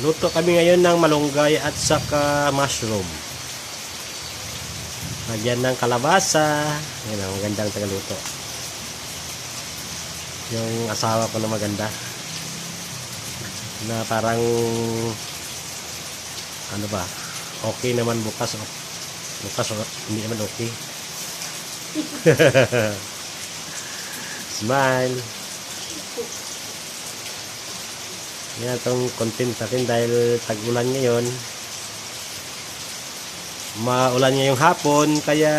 Luto kami ngayon ng malunggay at saka mushroom. Lagyan ng kalabasa. Yan ang magandang tagaluto. Yung asawa ko na maganda. Na parang ano ba? Okay naman bukas. Bukas hindi naman okay. Smile. Yan itong content natin dahil tag-ulan ngayon. Maulan ngayong hapon kaya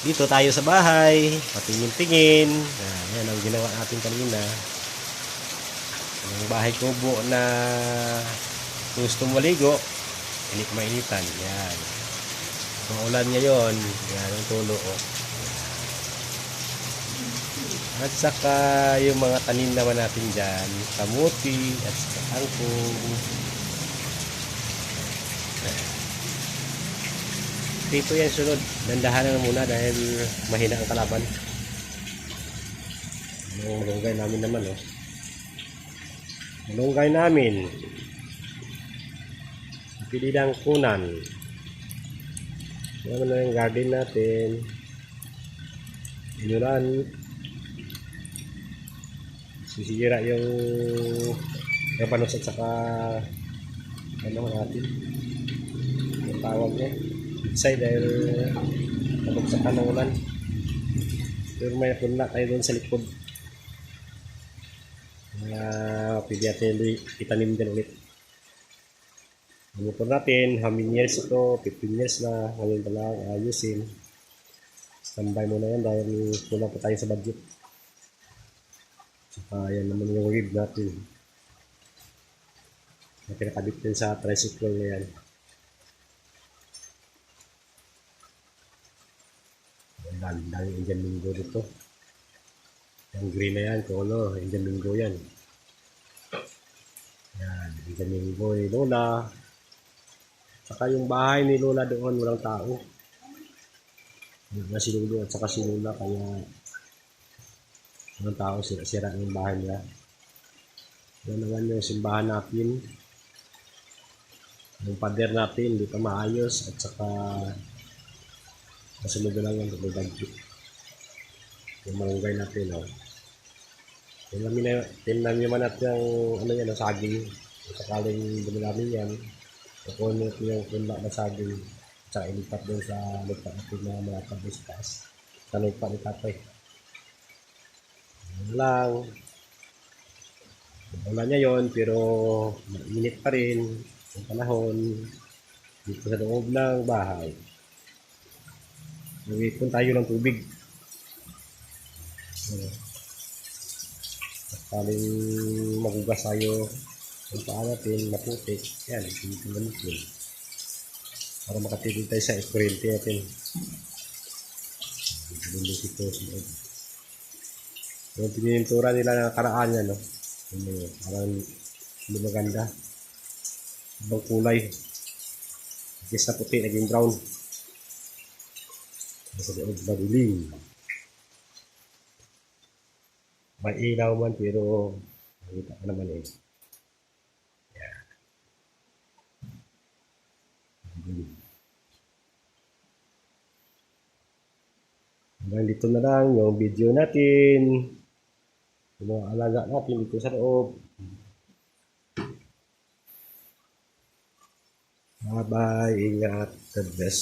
dito tayo sa bahay patingin-tingin. Yan ang ginawa natin kanina. Ang bahay kubo na gusto maligo, hindi mainitan. Yan. Maulan ngayon. Yan ang tulo. At saka yung mga tanim naman natin dyan, kamuti at saka kangkong. Dito yan sunod, dandahanan na muna dahil mahina ang kalaban. Ang malunggay namin naman malunggay namin. Pili lang kunan. Yan naman yung garden natin. Inulan. Sisira yung panos at saka ano natin yung tawag niya inside dahil nabagsakan ng ulan, pero may punla tayo doon sa likod pwede natin itanim din ulit. Ano po natin, how many years ito, 15 years na ngayon pa lang ayusin. Standby muna yan dahil kulang pa tayo sa budget. Saka yan naman yung rib natin na pinakabit din sa tricycle na yan. Dami Indian Mingo dito. Yung green na yan, kung ano, Indian Mingo yan. Yan, Indian Mingo ni Lola. Saka yung bahay ni Lola doon, walang tao. Si Lolo at saka si Lola, kaya walang tao, sira yung bahay niya. Yan naman yung simbahan natin. Yung pader natin, hindi pa maayos. At saka kasunod na lang yung bagyo. Yung malunggay natin, Tinam naman natin yung ano yan, saging. Sakaling dumilamin yan. Kukunin natin yung kunla na saging. At saka ilipat doon sa lupa natin na malapad doon sa taas. Sa lupa ni Tatay. Lang. Ulan niya yon, pero mainit pa rin ang panahon dito sa loob ng bahay. Nag-ipon tayo ng tubig. Kaling magugas tayo ang paa natin, maputik. Yan, tinitingnan natin. Para makatipid tayo sa kuryente natin. Bundok ito sa loob. Yung pinintura nila na karaan yan, parang hindi maganda. Ibang kulay. Kasi na puti, naging brown. Sa loob madilim. May ilaw man pero nakita ka naman Yan. Hanggang dito na lang yung video natin. Yung mga alaga natin dito sa loob. Bye bye. Ingat. God bless.